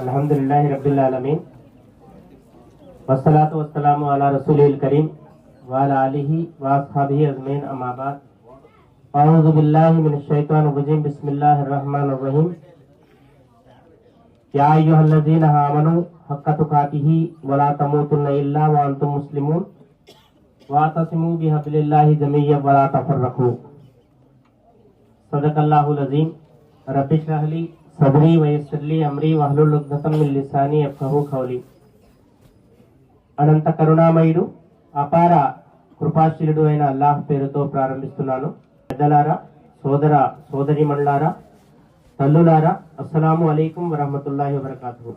अल्हम्दुलिल्लाहि रब्बिल आलमीन वस्सलातु वस्सलामु अला रसूलिल करीम व अला आलिहि व अस्हाबिहि अजमईन अम्मा बाद अऊज़ु बिल्लाहि मिनश शैतानिर रजीम बिस्मिल्लाहिर रहमानिर रहीम या अय्युहल्लज़ीना आमनू हक्का तुकातिही व ला तमूतुन्ना इल्ला व अंतुम मुस्लिमून वातसिमू बिहब्लिल्लाहि जमीअन व ला तफर्रकू सदक़ल्लाहुल अज़ीम रब्बि इश्रह ली सदरी वयस्सिरली अमरी वहलुल उक़्दतम मिन लिसानी यफ़क़हू क़ौली. అనంత కరుణామయుడు అపార కృపాశీలుడు అయిన అల్లాహ్ పేరుతో ప్రారంభిస్తున్నాను. పెద్దలారా, సోదర సోదరీమణులారా, తల్లులారా, అస్సలాము అలైకుం వరహ్మతుల్లాహి వబరకాతుహు.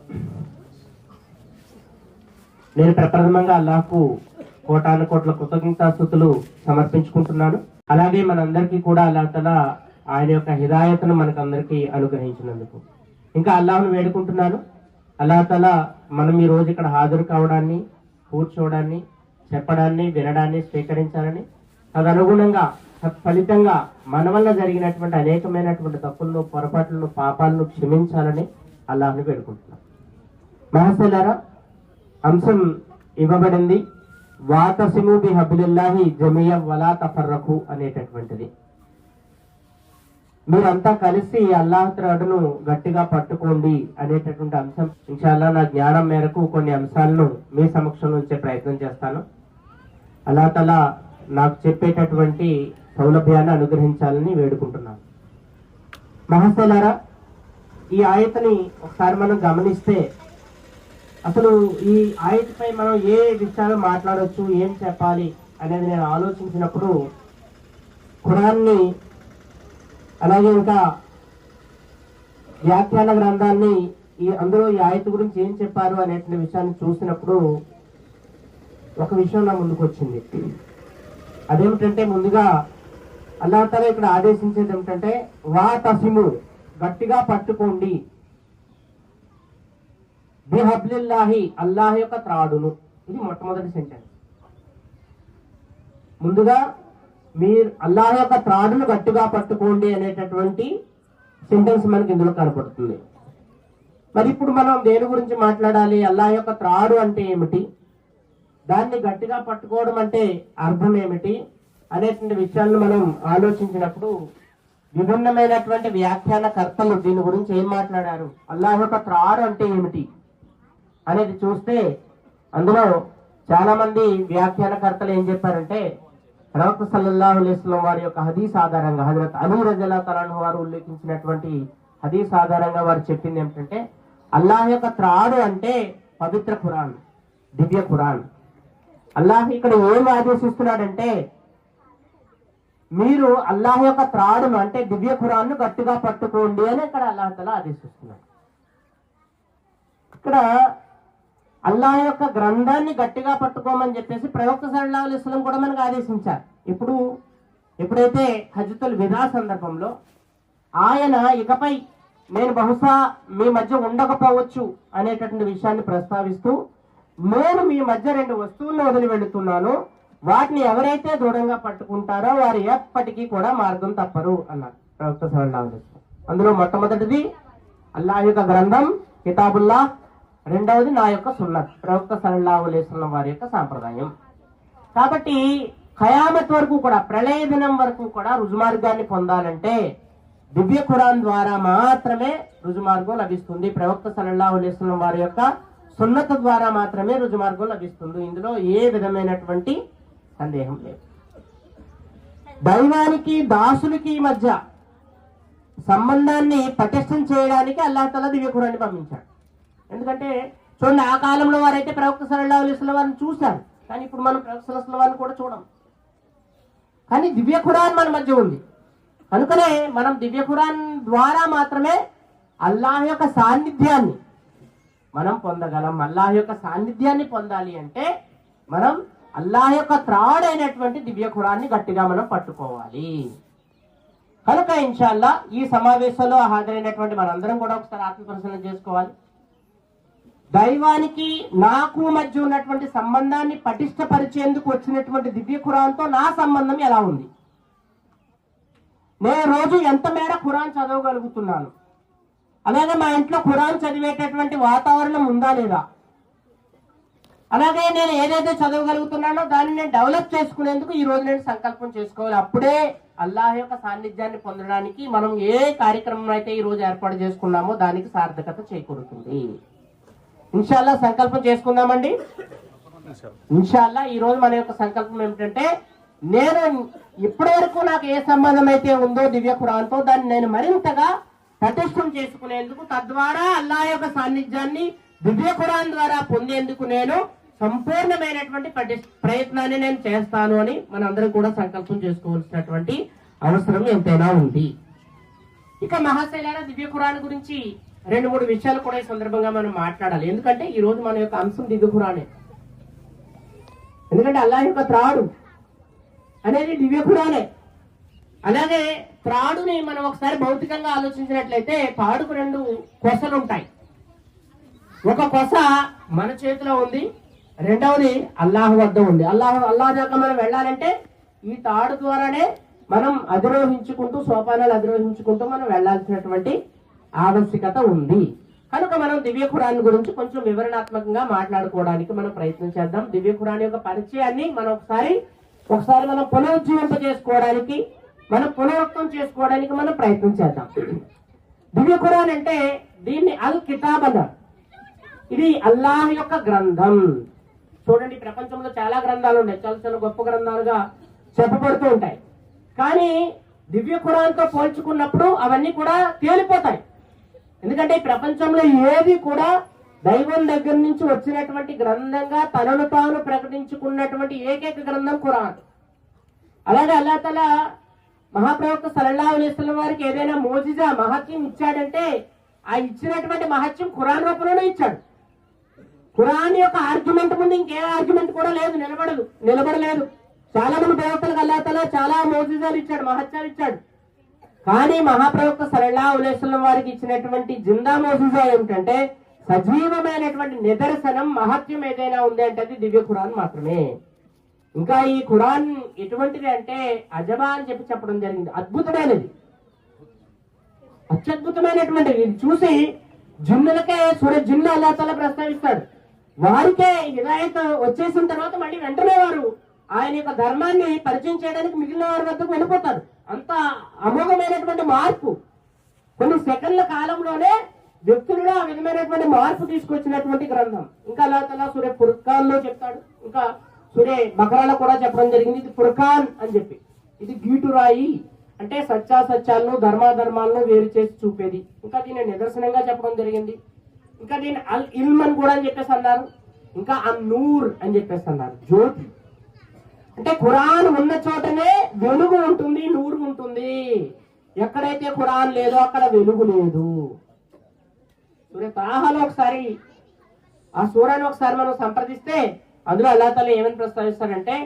నేను ప్రప్రథమంగా అల్లాహ్కు కోటాను కోట్ల కృతజ్ఞతాస్తుతులు సమర్పించుకుంటున్నాను. అలాగే మనందరికీ కూడా అల్లాహ్ తఆలా ఆయన యొక్క హిదాయతను మనకందరికీ అనుగ్రహించినందుకు ఇంకా అల్లాహ్ను వేడుకుంటున్నాను. అల్లాహ్ తఆలా మనం ఈ రోజు ఇక్కడ హాజరు కావడాన్ని, కూర్చోవడాన్ని, చెప్పడాన్ని, వినడాన్ని స్వీకరించాలని, తదనుగుణంగా ఫలితంగా మన వల్ల జరిగినటువంటి అనేకమైనటువంటి తప్పులను, పొరపాట్లను, పాపాలను క్షమించాలని అల్లాహ్ను వేడుకుంటున్నాను. మహసలారా, అంశం ఇవ్వబడింది వాతసిము బిహబ్లిల్లాహి జమీఅన్ వలా తఫర్రకు అనేటటువంటిది. మీరంతా కలిసి అల్లాహ్ త్రాడును గట్టిగా పట్టుకోండి అనేటటువంటి అంశం. ఇన్షాల్లా నా జ్ఞానం మేరకు కొన్ని అంశాలను మీ సమక్షంలో ఉంచే ప్రయత్నం చేస్తాను. అల్లాహ్ తఆలా నాకు చెప్పేటటువంటి సౌలభ్యాన్ని అనుగ్రహించాలని వేడుకుంటున్నాను. మహసలారా, ఈ ఆయతని ఒకసారి మనం గమనిస్తే అసలు ఈ ఆయతపై మనం ఏ విషయాలు మాట్లాడవచ్చు, ఏం చెప్పాలి అనేది నేను ఆలోచించినప్పుడు ఖురాన్ని, అలాగే ఇంకా వ్యాఖ్యాన గ్రంథాన్ని, అందులో ఈ ఆయత గురించి ఏం చెప్పారు అనే విషయాన్ని చూసినప్పుడు ఒక విషయం నా ముందుకు వచ్చింది. అదేమిటంటే, ముందుగా అల్లాహ్ తఆలా ఇక్కడ ఆదేశించేది ఏమిటంటే వాతసిము, గట్టిగా పట్టుకోండి, బిహబ్లిల్లాహి, అల్లాహ్ యొక్క త్రాడును. ఇది మొట్టమొదటి సెంటెన్స్. ముందుగా మీరు అల్లాహ్ యొక్క త్రాడును గట్టిగా పట్టుకోండి అనేటటువంటి సెంటెన్స్ మనకి ఇందులో కనపడుతుంది. మరి ఇప్పుడు మనం దేని గురించి మాట్లాడాలి? అల్లాహ్ యొక్క త్రాడు అంటే ఏమిటి, దాన్ని గట్టిగా పట్టుకోవడం అంటే అర్థం ఏమిటి అనేటువంటి విషయాలను మనం ఆలోచించినప్పుడు విభిన్నమైనటువంటి వ్యాఖ్యాన కర్తలు దీని గురించి ఏం మాట్లాడారు, అల్లాహ్ యొక్క త్రాడు అంటే ఏమిటి అనేది చూస్తే అందులో చాలా మంది వ్యాఖ్యానకర్తలు ఏం చెప్పారంటే, ప్రవక్త సల్లల్లాహు అలైహి వసల్లం వారి యొక్క హదీస్ ఆధారంగా, హజరత్ అలీ రజల్లాహు తఆలా అన్హు వారు ఉల్లేఖించినటువంటి హదీస్ ఆధారంగా వారు చెప్పింది ఏమిటంటే, అల్లాహ్ యొక్క త్రాడు అంటే పవిత్ర ఖురాన్, దివ్య ఖురాన్. అల్లాహ్ ఇక్కడ ఏం ఆదేశిస్తున్నాడంటే, మీరు అల్లాహ్ యొక్క త్రాడును అంటే దివ్య ఖురాన్ను గట్టిగా పట్టుకోండి అని ఇక్కడ అల్లాహ్ తఆలా ఆదేశిస్తున్నాడు. ఇక్కడ అల్లాహ్ యొక్క గ్రంథాన్ని గట్టిగా పట్టుకోమని చెప్పేసి ప్రవక్త సల్లల్లాహు అలైహి వసల్లం కూడా మనకు ఆదేశించారు. ఎప్పుడైతే హజ్జతుల్ విదా సందర్భంలో ఆయన ఇకపై నేను బహుశా మీ మధ్య ఉండకపోవచ్చు అనేటటువంటి విషయాన్ని ప్రస్తావిస్తూ, నేను మీ మధ్య 2 వస్తువులను వదిలి వెళుతున్నాను, వాటిని ఎవరైతే దృఢంగా పట్టుకుంటారో వారు ఎప్పటికీ కూడా మార్గం తప్పరు అన్నారు ప్రవక్త సల్లల్లాహు అలైహి వసల్లం. అందులో మొట్టమొదటిది అల్లాహ్ యొక్క గ్రంథం కితాబుల్లా, రెండవది నా యొక్క సున్నత్, ప్రవక్త సల్లల్లాహు అలైహి వసల్లం వారి యొక్క సాంప్రదాయం. కాబట్టి ఖయామత్ వరకు కూడా, ప్రళయ దినం వరకు కూడా రుజుమార్గాన్ని పొందాలంటే దివ్య ఖురాన్ ద్వారా మాత్రమే రుజుమార్గం లభిస్తుంది. ప్రవక్త సల్లల్లాహు అలైహి వసల్లం వారి యొక్క సున్నత్ ద్వారా మాత్రమే రుజుమార్గం లభిస్తుంది. ఇందులో ఏ విధమైనటువంటి సందేహం లేదు. దైవానికి దాసులకి మధ్య సంబంధాన్ని పటిష్టం చేయడానికి అల్లాహ్ తఆలా దివ్య ఖురాన్ని పంపించాడు. ఎందుకంటే చూడండి, ఆ కాలంలో వారైతే ప్రవక్త సల్లల్లాహు అలైహి వసల్లం వారిని చూశారు, కానీ ఇప్పుడు మనం ప్రవక్త సల్లల్లాహు అలైహి వసల్లం వారిని కూడా చూడం. కానీ దివ్య ఖురాన్ మన మధ్య ఉంది కనుకనే మనం దివ్య ఖురాన్ ద్వారా మాత్రమే అల్లాహ్ యొక్క సాన్నిధ్యాన్ని మనం పొందగలం. అల్లాహ్ యొక్క సాన్నిధ్యాన్ని పొందాలి అంటే మనం అల్లాహ్ యొక్క త్రాడైనటువంటి దివ్య ఖురాన్ని గట్టిగా మనం పట్టుకోవాలి. కనుక ఇన్షాల్లా ఈ సమావేశంలో హాజరైనటువంటి మనందరం కూడా ఒకసారి ఆత్మపరిశీలన చేసుకోవాలి. దైవానికి నాకు మధ్య ఉన్నటువంటి సంబంధాన్ని పటిష్టపరిచేందుకు వచ్చినటువంటి దివ్య ఖురాన్తో నా సంబంధం ఎలా ఉంది? నేను రోజు ఎంత మేర ఖురాన్ చదవగలుగుతున్నాను? అలాగే మా ఇంట్లో ఖురాన్ చదివేటటువంటి వాతావరణం ఉందా లేదా? అలాగే నేను ఏదైతే చదవగలుగుతున్నానో దాన్ని నేను డెవలప్ చేసుకునేందుకు ఈ రోజు నేను సంకల్పం చేసుకోవాలి. అప్పుడే అల్లాహ్ యొక్క సాన్నిధ్యాన్ని పొందడానికి మనం ఏ కార్యక్రమం అయితే ఈ రోజు ఏర్పాటు చేసుకున్నామో దానికి సార్థకత చేకూరుతుంది. ఇన్షాల్లా సంకల్పం చేసుకుందామండి. ఇన్షాల్లా ఈ రోజు మన యొక్క సంకల్పం ఏమిటంటే, నేను ఇప్పటి వరకు నాకు ఏ సంబంధం అయితే ఉందో దివ్య ఖురాన్తో దాన్ని నేను మరింతగా పటిష్టం చేసుకునేందుకు, తద్వారా అల్లాహ్ యొక్క సాన్నిధ్యాన్ని దివ్య ఖురాన్ ద్వారా పొందేందుకు నేను సంపూర్ణమైనటువంటి ప్రయత్నాన్ని నేను చేస్తాను అని మనందరం కూడా సంకల్పం చేసుకోవాల్సినటువంటి అవసరం ఎంతైనా ఉంది. ఇక మహాశైలారా, దివ్య ఖురాన్ గురించి 2-3 విషయాలు కూడా ఈ సందర్భంగా మనం మాట్లాడాలి. ఎందుకంటే ఈ రోజు మన యొక్క అంశం దివ్య ఖురానే. ఎందుకంటే అల్లాహ్ యొక్క త్రాడు అనేది దివ్య ఖురానే. అలాగే త్రాడుని మనం ఒకసారి భౌతికంగా ఆలోచించినట్లయితే తాడుకు 2 కొసలు ఉంటాయి. ఒక కొస మన చేతిలో ఉంది, రెండవది అల్లాహ్ వద్ద ఉంది. అల్లాహ్ దాకా మనం వెళ్ళాలంటే ఈ తాడు ద్వారానే మనం అధిరోహించుకుంటూ, సోపానాలు అధిరోహించుకుంటూ మనం వెళ్లాల్సినటువంటి ఆవశ్యకత ఉంది. కనుక మనం దివ్య ఖురాన్ గురించి కొంచెం వివరణాత్మకంగా మాట్లాడుకోవడానికి మనం ప్రయత్నం చేద్దాం. దివ్య ఖురాన్ యొక్క పరిచయాన్ని మనం ఒకసారి మనం పునరుజ్జీవింప చేసుకోవడానికి, మనం పునరుక్తం చేసుకోవడానికి మనం ప్రయత్నం చేద్దాం. దివ్య ఖురాన్ అంటే దీన్ని అల్ కితాబ్ అన్నారు. ఇది అల్లాహ్ యొక్క గ్రంథం. చూడండి, ప్రపంచంలో చాలా గ్రంథాలు ఉన్నాయి, చాలా చాలా గొప్ప గ్రంథాలుగా చెప్పబడుతూ ఉంటాయి. కానీ దివ్య ఖురాన్తో పోల్చుకున్నప్పుడు అవన్నీ కూడా తేలిపోతాయి. ఎందుకంటే ఈ ప్రపంచంలో ఏది కూడా దైవం దగ్గర నుంచి వచ్చినటువంటి గ్రంథంగా తనను తాను ప్రకటించుకున్నటువంటి ఏకైక గ్రంథం ఖురాన్. అలాగే అల్లాహ్ తఆలా మహాప్రవక్త సల్లల్లాహు అలైహి వసల్లం వారికి ఏదైనా మోజిజా మహత్యం ఇచ్చాడంటే ఆ ఇచ్చినటువంటి మహత్యం ఖురాన్ రూపంలోనే ఇచ్చాడు. ఖురాన్ యొక్క ఆర్గ్యుమెంట్ ముందు ఇంకే ఆర్గ్యుమెంట్ కూడా లేదు, నిలబడలేదు. చాలా మంది ప్రవక్తలకు అల్లాహ్ తఆలా చాలా మోజిజాలు ఇచ్చాడు, మహత్యాలు ఇచ్చాడు. కానీ మహాప్రవక్త సల్లల్లాహు అలైహి వసల్లం వారికి ఇచ్చినటువంటి జిందా మోజిజా ఏమిటంటే, సజీవమైనటువంటి నిదర్శనం, మహత్యం ఏదైనా ఉంది అంటే అది దివ్య ఖురాన్ మాత్రమే. ఇంకా ఈ ఖురాన్ ఎటువంటిది అంటే అజబా అని చెప్పడం జరిగింది. అద్భుతమైనది, అత్యద్భుతమైనటువంటిది. ఇది చూసి జిన్నులకే జిన్ను అల్లాహ్ తఆలా ప్రస్తావిస్తాడు. వారికే హిదాయత్ వచ్చేసిన తర్వాత మళ్ళీ వెంటనే వారు ఆయన యొక్క ధర్మాన్ని పరిచయం చేయడానికి మిగిలిన వారి వద్దకు వెళ్ళిపోతారు. అంత అమోఘమైనటువంటి మార్పు, కొన్ని సెకండ్ల కాలంలోనే వ్యక్తులలో ఆ విధమైనటువంటి మార్పు తీసుకొచ్చినటువంటి గ్రంథం. ఇంకా అల్లాహ్ తఆలా సూరే ఫుర్ఖాన్ లో చెప్తాడు, ఇంకా సూరే బకరాలో కూడా చెప్పడం జరిగింది. ఇది ఫుర్ఖాన్ అని చెప్పి, ఇది గీటురాయి అంటే సత్యాసత్యాలను, ధర్మాధర్మాలను వేరు చేసి చూపేది. ఇంకా దీన్ని నిదర్శనంగా చెప్పడం జరిగింది. ఇంకా దీన్ని అల్ ఇల్మ్ అని కూడా అని చెప్పేసి అన్నారు. ఇంకా అన్ నూర్ అని చెప్పేసి అన్నారు, జ్యోతి. అంటే ఖురాన్ ఉన్న చోటనే వెలుగు ఉంటుంది, నూరు ఉంటుంది. ఎక్కడైతే ఖురాన్ లేదో అక్కడ వెలుగు లేదు. సూరే తాహాలో ఒకసారి ఆ సూరాన్ని ఒకసారి మనం సంప్రదిస్తే అందులో అల్లాహ్ తఆలా ఏమని ప్రస్తావిస్తాడంటే,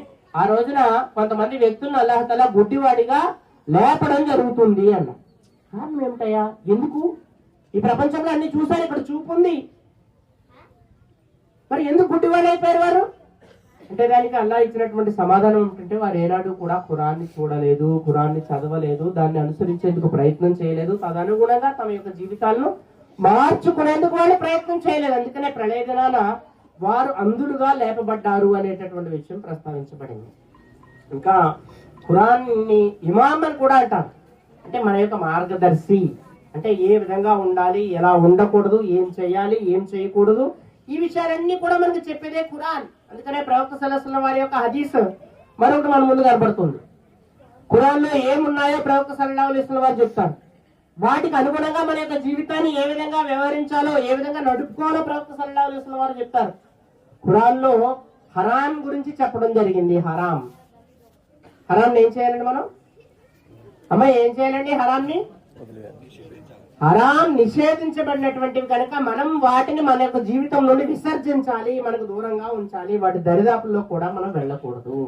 ఆ రోజున కొంతమంది వ్యక్తులను అల్లాహ్ తఆలా గుడ్డివాడిగా లేపడం జరుగుతుంది అన్న. కారణం ఏమిటయ్యా? ఎందుకు? ఈ ప్రపంచంలో అన్ని చూశారు, ఇక్కడ చూపు ఉంది, మరి ఎందుకు గుడ్డివాడు అయిపోయారు వారు అంటే దానికి అల్లాహ్ ఇచ్చినటువంటి సమాధానం ఏంటంటే, వారు ఏనాడు కూడా ఖురాన్ని చూడలేదు, ఖురాన్ని చదవలేదు, దాన్ని అనుసరించేందుకు ప్రయత్నం చేయలేదు, తదనుగుణంగా తమ యొక్క జీవితాలను మార్చుకునేందుకు వాళ్ళు ప్రయత్నం చేయలేదు. అందుకనే ప్రళయ దినాన వారు అంధులుగా లేపబడ్డారు అనేటటువంటి విషయం ప్రస్తావించబడింది. ఇంకా ఖురాన్ని ఇమాం అని కూడా అంటారు. అంటే మన యొక్క మార్గదర్శి, అంటే ఏ విధంగా ఉండాలి, ఎలా ఉండకూడదు, ఏం చేయాలి, ఏం చేయకూడదు, ఈ విషయాలన్నీ కూడా మనకు చెప్పేదే ఖురాన్. అందుకనే ప్రవక్త సల్లల్లాహు అలైహి వసల్లం వారి యొక్క హదీస్ మరొకటి మన ముందు కనబడుతుంది. ఖురాన్ లో ఏమున్నాయో ప్రవక్త సల్లల్లాహు అలైహి వసల్లం వారు చెప్తారు. వాటికి అనుగుణంగా మన యొక్క జీవితాన్ని ఏ విధంగా వ్యవహరించాలో, ఏ విధంగా నడుపుకోవాలో ప్రవక్త సల్లల్లాహు అలైహి వసల్లం వారు చెప్తారు. ఖురాన్ లో హరాం గురించి చెప్పడం జరిగింది. హరాం ఏం చేయాలండి మనం? అమ్మాయి ఏం చేయాలండి? హరాం నిషేధించబడినటువంటివి కనుక మనం వాటిని మన యొక్క జీవితం నుండి విసర్జించాలి, మనకు దూరంగా ఉంచాలి. వాటి దరిదాపుల్లో కూడా మనం వెళ్ళకూడదు.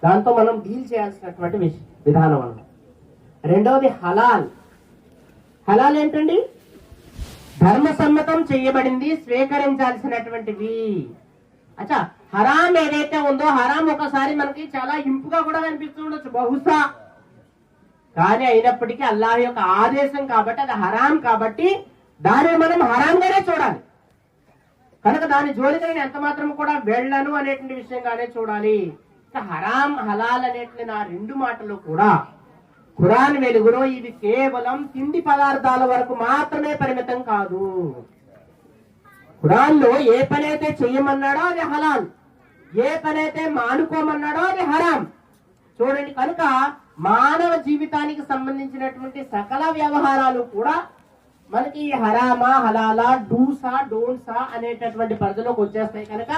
దాంతో మనం డీల్ చేయాల్సినటువంటి విధానం అన్నమాట. రెండవది హలాల్. హలాల్ ఏంటండి? ధర్మసమ్మతం చేయబడింది, స్వీకరించాల్సినటువంటివి. అచ్చా, హరాం ఏదైతే ఉందో హరాం ఒకసారి మనకి చాలా ఇంపుగా కూడా కనిపిస్తూ ఉండొచ్చు బహుశా, కానీ అయినప్పటికీ అల్లాహ్ యొక్క ఆదేశం కాబట్టి అది హరాం కాబట్టి దాన్ని మనం హరాంగానే చూడాలి. కనుక దాని జోలికి నేను ఎంత మాత్రం కూడా వెళ్ళను అనేటువంటి విషయంగానే చూడాలి. హరాం హలాల్ అనేటువంటి నా రెండు మాటలు కూడా ఖురాన్ వెలుగులో ఇవి కేవలం తిండి పదార్థాల వరకు మాత్రమే పరిమితం కాదు. ఖురాన్ లో ఏ పనైతే చెయ్యమన్నాడో అది హలాల్, ఏ పనైతే మానుకోమన్నాడో అది హరాం. చూడండి, కనుక మానవ జీవితానికి సంబంధించినటువంటి సకల వ్యవహారాలు కూడా మనకి హరామా హలాలా డూసా డోన్సా అనేటటువంటి పరిధిలోకి వచ్చేస్తాయి. కనుక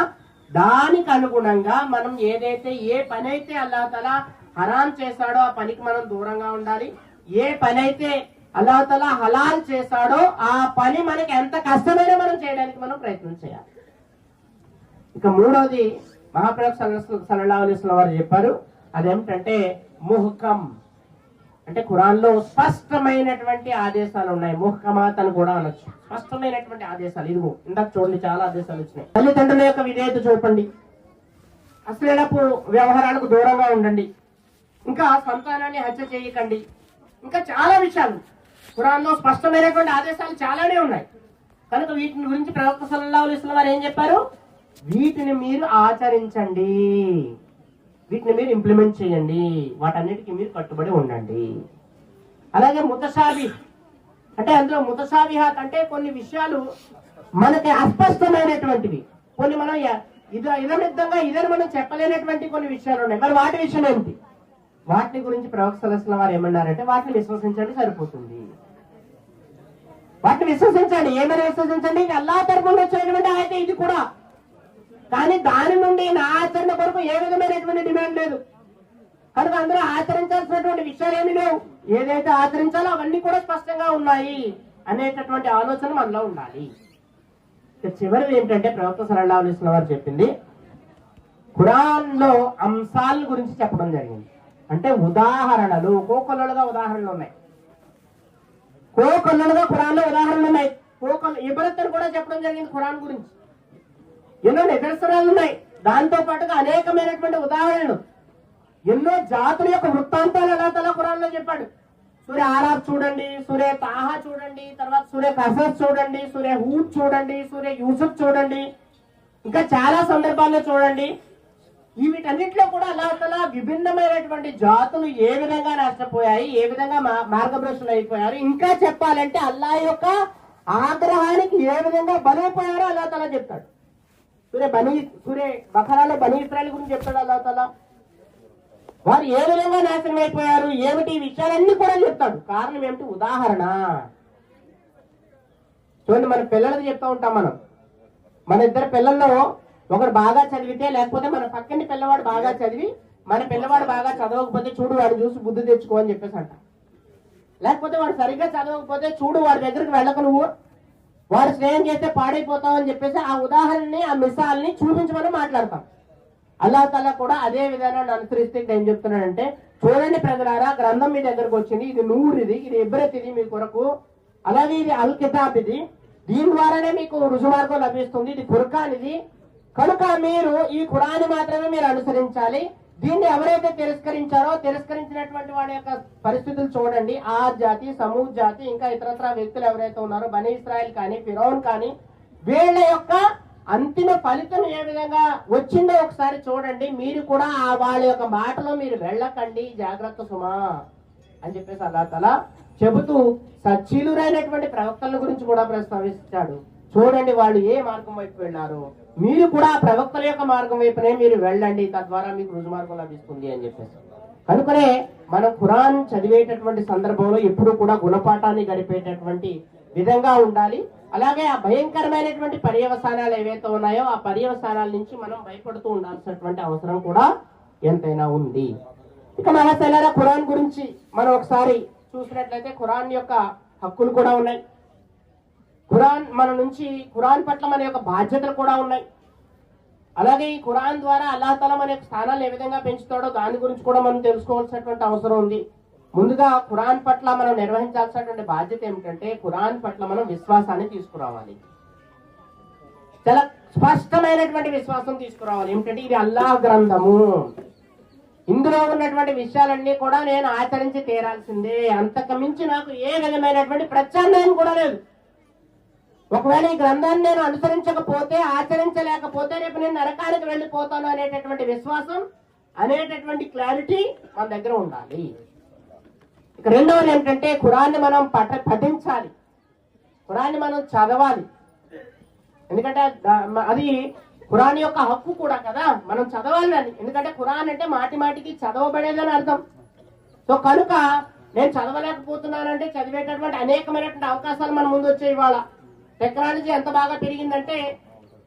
దానికి అనుగుణంగా మనం ఏదైతే ఏ పని అయితే అల్లాహ్ తఆలా హరాం చేశాడో ఆ పనికి మనం దూరంగా ఉండాలి. ఏ పని అయితే అల్లాహ్ తఆలా హలాల్ చేశాడో ఆ పని మనకి ఎంత కష్టమైనా మనం చేయడానికి మనం ప్రయత్నం చేయాలి. ఇక మూడవది మహాప్రవక్త సల్లల్లాహు అలైహి వసల్లం వారు చెప్పారు, అదేమిటంటే ముహకం. అంటే ఖురాన్ లో స్పష్టమైనటువంటి ఆదేశాలు ఉన్నాయి. ముహకమాత్ అని కూడా అనొచ్చు, స్పష్టమైనటువంటి ఆదేశాలు. ఇదిగో ఇందాక చూడండి, చాలా ఆదేశాలు వచ్చినాయి. తల్లిదండ్రుల యొక్క విధేయత చూపండి, అశ్లీలపు వ్యవహారాలకు దూరంగా ఉండండి, ఇంకా సంతానాన్ని హత్య చేయకండి, ఇంకా చాలా విషయాలు ఖురాన్ లో స్పష్టమైనటువంటి ఆదేశాలు చాలానే ఉన్నాయి. కనుక వీటిని గురించి ప్రవక్త సల్లల్లాహు అలైహి వసల్లం వారు ఏం చెప్పారు? వీటిని మీరు ఆచరించండి, వీటిని మీరు ఇంప్లిమెంట్ చేయండి, వాటన్నిటికీ మీరు కట్టుబడి ఉండండి. అలాగే ముతషాబిహ్ అంటే అందులో ముతషాబిహాత్ అంటే కొన్ని విషయాలు మనకి అస్పష్టమైనటువంటివి, కొన్ని మనం ఇదమిద్దంగా ఇదని మనం చెప్పలేనటువంటి కొన్ని విషయాలు ఉన్నాయి. మరి వాటి విషయం ఏమిటి? వాటిని గురించి ప్రవక్త సల్లల్లాహు అలైహి వసల్లం వారు ఏమన్నారంటే వాటిని విశ్వసించండి సరిపోతుంది. వాటిని విశ్వసించండి. ఏమైనా విశ్వసించండి, ఇది అల్లాహ్ తరపున వచ్చినటువంటి అయితే ఇది కూడా. కానీ దాని నుండి నా ఆచరణ కొరకు ఏ విధమైనటువంటి డిమాండ్ లేదు. కనుక అందరూ ఆచరించాల్సినటువంటి విషయాలు ఏమి లేవు. ఏదైతే ఆచరించాలో అవన్నీ కూడా స్పష్టంగా ఉన్నాయి అనేటటువంటి ఆలోచన మనలో ఉండాలి. చివరిది ఏంటంటే ప్రవక్త సల్లల్లాహు అలైహి వసల్లం వారు చెప్పింది, ఖురాన్ లో అంశాల గురించి చెప్పడం జరిగింది. అంటే ఉదాహరణలు, కోకొల్లలుగా ఉదాహరణలు ఉన్నాయి. కోకొల్లలుగా ఖురాన్ లో ఉదాహరణలు ఉన్నాయి. ఇబ్రత్ అని కూడా చెప్పడం జరిగింది ఖురాన్ గురించి. ఎన్నో నిదర్శనాలు ఉన్నాయి. దాంతో పాటుగా అనేకమైనటువంటి ఉదాహరణలు, ఎన్నో జాతుల యొక్క వృత్తాంతాలు అల్లాహ్ తఆలా ఖురాన్ లో చెప్పాడు. సూరే ఆరాఫ్ చూడండి, సూరే తాహా చూడండి, తర్వాత సూరే కసస్ చూడండి, సూరే హూద్ చూడండి, సూరే యూసుఫ్ చూడండి, ఇంకా చాలా సందర్భాల్లో చూడండి. వీటన్నిటిలో కూడా అల్లాహ్ తఆలా విభిన్నమైనటువంటి జాతులు ఏ విధంగా నష్టపోయాయి, ఏ విధంగా మార్గభ్రష్టులు అయిపోయారు, ఇంకా చెప్పాలంటే అల్లాహ్ యొక్క ఆగ్రహానికి ఏ విధంగా బలైపోయారో అల్లాహ్ తఆలా చెప్తాడు. సూరే బఖరాలో బనీ ఇస్రాయిల్ గురించి చెప్తాడు అల్లాహ్ తఆలా. వారు ఏ విధంగా నాశనం అయిపోయారు ఏమిటి, ఈ విషయాలన్నీ కూడా చెప్తాడు. కారణం ఏమిటి? ఉదాహరణ. చూడండి, మన పిల్లలకి చెప్తా ఉంటాం మనం. మన ఇద్దరు పిల్లల్లో ఒకరు బాగా చదివితే, లేకపోతే మన పక్కన పిల్లవాడు బాగా చదివి మన పిల్లవాడు బాగా చదవకపోతే చూడు వాడు చూసి బుద్ధి తెచ్చుకో అని చెప్పేసి అంట. లేకపోతే వాడు సరిగ్గా చదవకపోతే చూడు వాడి దగ్గరికి వెళ్ళక, నువ్వు వాడు స్నేహం చేస్తే పాడైపోతావు అని చెప్పేసి ఆ ఉదాహరణని, ఆ మిసాల్ని చూపించమని మాట్లాడతాం. అల్లాహ్ తఆలా కూడా అదే విధానాన్ని అనుసరిస్తే ఏం చెప్తున్నాడంటే, చూడండి ప్రజలారా, గ్రంథం మీ దగ్గరకు వచ్చింది, ఇది నూర్, ఇది ఇబ్రత్, ఇది మీ కొరకు, అలాగే ఇది అల్ కితాబ్, ఇది దీని ద్వారానే మీకు రుజుమార్గం లభిస్తుంది, ఇది ఫుర్ఖాన్, ఇది. కనుక మీరు ఈ ఖురాన్ మాత్రమే మీరు అనుసరించాలి. దీన్ని ఎవరైతే తిరస్కరించారో తిరస్కరించినటువంటి వాడి యొక్క పరిస్థితులు చూడండి. ఆ జాతి, సమూద్ జాతి, ఇంకా ఇతరత్ర వ్యక్తులు ఎవరైతే ఉన్నారో బనీ ఇస్రాయిల్ కానీ ఫిరౌన్ కానీ, వీళ్ళ యొక్క అంతిమ ఫలితం ఏ విధంగా వచ్చిందో ఒకసారి చూడండి. మీరు కూడా వాళ్ళ యొక్క మాటలో మీరు వెళ్ళకండి, జాగ్రత్త సుమా అని చెప్పేసి అల్లాహ్ తఆలా చెబుతూ సచ్చీలురైనటువంటి ప్రవక్తల గురించి కూడా ప్రస్తావించాడు. చూడండి వాళ్ళు ఏ మార్గం వైపు వెళ్ళారో, మీరు కూడా ఆ ప్రవక్తల యొక్క మార్గం వైపునే మీరు వెళ్ళండి, తద్వారా మీకు రుజుమార్గం లభిస్తుంది అని చెప్పేసి. కనుకనే మనం ఖురాన్ చదివేటటువంటి సందర్భంలో ఎప్పుడు కూడా గుణపాఠాన్ని గడిపేటటువంటి విధంగా ఉండాలి. అలాగే ఆ భయంకరమైనటువంటి పర్యవసానాలు ఏవైతే ఉన్నాయో ఆ పర్యవసానాల నుంచి మనం భయపడుతూ ఉండాల్సినటువంటి అవసరం కూడా ఎంతైనా ఉంది. ఇక మహాశైలారా, ఖురాన్ గురించి మనం ఒకసారి చూసినట్లయితే ఖురాన్ యొక్క హక్కులు కూడా ఉన్నాయి. ఖురాన్ పట్ల మన యొక్క బాధ్యతలు కూడా ఉన్నాయి. అలాగే ఈ ఖురాన్ ద్వారా అల్లాహ్ తఆలా మన యొక్క స్థానాలు ఏ విధంగా పెంచుతాడో దాని గురించి కూడా మనం తెలుసుకోవాల్సినటువంటి అవసరం ఉంది. ముందుగా ఖురాన్ పట్ల మనం నిర్వహించాల్సినటువంటి బాధ్యత ఏమిటంటే ఖురాన్ పట్ల మనం విశ్వాసాన్ని తీసుకురావాలి. చాలా స్పష్టమైనటువంటి విశ్వాసం తీసుకురావాలి. ఏమిటంటే ఇది అల్లాహ్ గ్రంథము, ఇందులో ఉన్నటువంటి విషయాలన్నీ కూడా నేను ఆచరించి తీరాల్సిందే, అంతకు మించి నాకు ఏ విధమైనటువంటి ప్రత్యామ్నాయం కూడా లేదు. ఒకవేళ ఈ గ్రంథాన్ని నేను అనుసరించకపోతే, ఆచరించలేకపోతే రేపు నేను నరకానికి వెళ్ళిపోతాను అనేటటువంటి విశ్వాసం, అనేటటువంటి క్లారిటీ మన దగ్గర ఉండాలి. ఇక రెండవది ఏంటంటే ఖురాన్ని మనం పఠించాలి, ఖురాన్ని మనం చదవాలి. ఎందుకంటే అది ఖురాన్ యొక్క హక్కు కూడా కదా, మనం చదవాలి అని. ఎందుకంటే ఖురాన్ అంటే మాటి మాటికి చదవబడేదని అర్థం. సో కనుక నేను చదవలేకపోతున్నానంటే చదివేటటువంటి అనేకమైనటువంటి అవకాశాలు మన ముందు వచ్చాయి. ఇవాళ టెక్నాలజీ ఎంత బాగా పెరిగిందంటే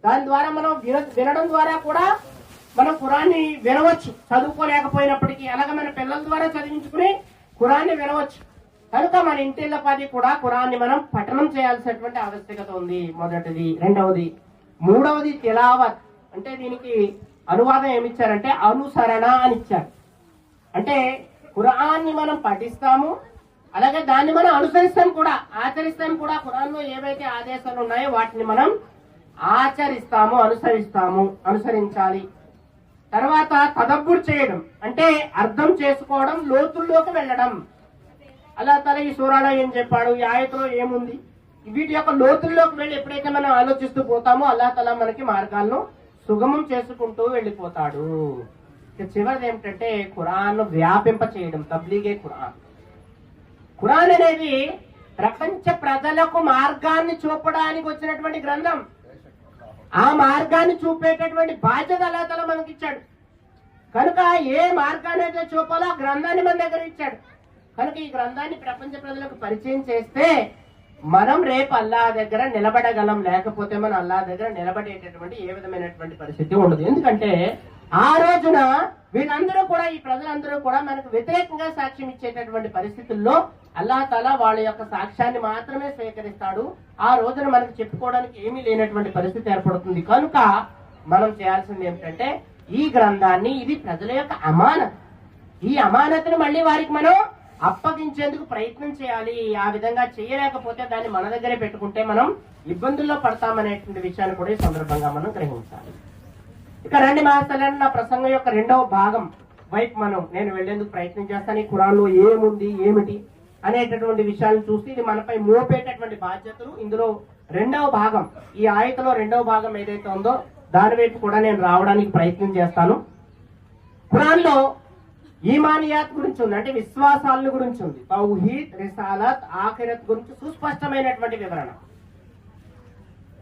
దాని ద్వారా మనం వినడం ద్వారా కూడా మనం ఖురాన్ని వినవచ్చు, చదువుకోలేకపోయినప్పటికీ. అలాగే మన పిల్లల ద్వారా చదివించుకుని ఖురాన్ని వినవచ్చు. కనుక మన ఇంటిల్లపాది కూడా ఖురాన్ని మనం పఠనం చేయాల్సినటువంటి ఆవశ్యకత ఉంది, మొదటిది. రెండవది, మూడవది తిలావత్. అంటే దీనికి అనువాదం ఏమిచ్చారంటే అనుసరణ అని ఇచ్చారు. అంటే ఖురాన్ని మనం పఠిస్తాము, అలాగే దాన్ని మనం అనుసరిస్తాం కూడా, ఆచరిస్తాం కూడా. ఖురాన్లో ఏవైతే ఆదేశాలు ఉన్నాయో వాటిని మనం ఆచరిస్తాము, అనుసరించాలి. తర్వాత తదబ్బుర్ చేయడం, అంటే అర్థం చేసుకోవడం, లోతుల్లోకి వెళ్ళడం. అల్లాహ్ తఆలా ఈ సూరాలో ఏం చెప్పాడు, ఈ ఆయతలో ఏముంది, వీటి యొక్క లోతుల్లోకి వెళ్ళి ఎప్పుడైతే మనం ఆలోచిస్తూ పోతామో అల్లాహ్ తఆలా మనకి మార్గాలను సుగమం చేసుకుంటూ వెళ్ళిపోతాడు. ఇక చివరిది ఏమిటంటే ఖురాన్ వ్యాపింప చేయడం, తబ్లీగే ఖురాన్. ఖురాన్ అనేది ప్రపంచ ప్రజలకు మార్గాన్ని చూపడానికి వచ్చినటువంటి గ్రంథం. ఆ మార్గాన్ని చూపేటటువంటి బాధ్యత అల్లాహ్ తఆలా మనకి ఇచ్చాడు. కనుక ఏ మార్గాన్ని అయితే చూపాలో ఆ గ్రంథాన్ని మన దగ్గర ఇచ్చాడు. కనుక ఈ గ్రంథాన్ని ప్రపంచ ప్రజలకు పరిచయం చేస్తే మనం రేపు అల్లాహ్ దగ్గర నిలబడగలం, లేకపోతే మనం అల్లాహ్ దగ్గర నిలబడేటటువంటి ఏ విధమైనటువంటి పరిస్థితి ఉండదు. ఎందుకంటే ఆ రోజున వీళ్ళందరూ కూడా, ఈ ప్రజలందరూ కూడా మనకు వ్యతిరేకంగా సాక్ష్యం ఇచ్చేటటువంటి పరిస్థితుల్లో అల్లాహ్ తఆలా వాళ్ళ యొక్క సాక్ష్యాన్ని మాత్రమే స్వీకరిస్తాడు. ఆ రోజున మనకు చెప్పుకోవడానికి ఏమీ లేనటువంటి పరిస్థితి ఏర్పడుతుంది. కనుక మనం చేయాల్సింది ఏమిటంటే ఈ గ్రంథాన్ని, ఇది ప్రజల యొక్క అమానత్, ఈ అమానత్ని మళ్ళీ వారికి మనం అప్పగించేందుకు ప్రయత్నం చేయాలి. ఆ విధంగా చేయలేకపోతే దాన్ని మన దగ్గరే పెట్టుకుంటే మనం ఇబ్బందుల్లో పడతామనేటువంటి విషయాన్ని కూడా ఈ సందర్భంగా మనం గ్రహించాలి. ఇక రండి మహాశయులారా, నా ప్రసంగం యొక్క రెండవ భాగం వైపు నేను వెళ్లేందుకు ప్రయత్నం చేస్తాను. ఈ ఖురాన్లో ఏముంది, ఏమిటి అనేటటువంటి విషయాలను చూసి ఇది మనపై మోపేటటువంటి బాధ్యతలు. ఇందులో రెండవ భాగం, ఈ ఆయతలో రెండవ భాగం ఏదైతే ఉందో దాని వైపు కూడా నేను రావడానికి ప్రయత్నం చేస్తాను. ఖురాన్లో ఈమానియాత్ గురించి ఉంది, అంటే విశ్వాసాల గురించి ఉంది. తౌహీద్, రిసాలత్, ఆఖిరత్ గురించి సుస్పష్టమైనటువంటి వివరణ.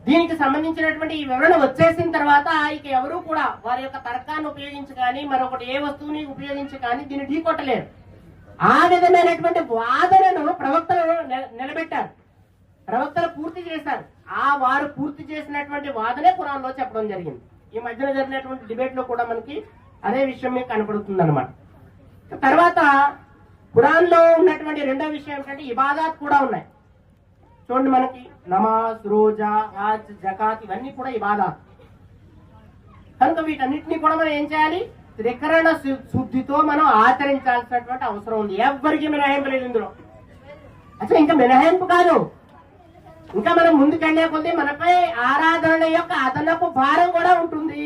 దీనికి సంబంధించినటువంటి ఈ వివరణ వచ్చేసిన తర్వాత ఇక ఎవరు కూడా వారి యొక్క తర్కాన్ని ఉపయోగించి కానీ మరొకటి ఏ వస్తువుని ఉపయోగించి కానీ దీన్ని ఢీకొట్టలేరు. ఆ విధమైనటువంటి వాదనను ప్రవక్తలు నిలబెట్టారు, ప్రవక్తలు పూర్తి చేశారు. వారు పూర్తి చేసినటువంటి వాదనే ఖురాన్లో చెప్పడం జరిగింది. ఈ మధ్యన జరిగినటువంటి డిబేట్ లో కూడా మనకి అదే విషయం మీకు కనపడుతుంది అనమాట. తర్వాత ఖురాన్లో ఉన్నటువంటి రెండో విషయం ఏంటంటే ఇబాదాత్ కూడా ఉన్నాయి. చూడండి, మనకి నమాజ్, రోజా, హజ్, జకాత్ ఇవన్నీ కూడా ఇబాదాత్. కనుక వీటన్నిటినీ కూడా మనం ఏం చేయాలి, త్రికరణ శుద్ధితో మనం ఆచరించాల్సినటువంటి అవసరం ఉంది. ఎవరికి మినహాయింపు లేదు ఇందులో. అసలు ఇంకా మినహాయింపు కాదు, ఇంకా మనం ముందుకెళ్లే కొద్దీ మనపై ఆరాధనల యొక్క అదనపు భారం కూడా ఉంటుంది.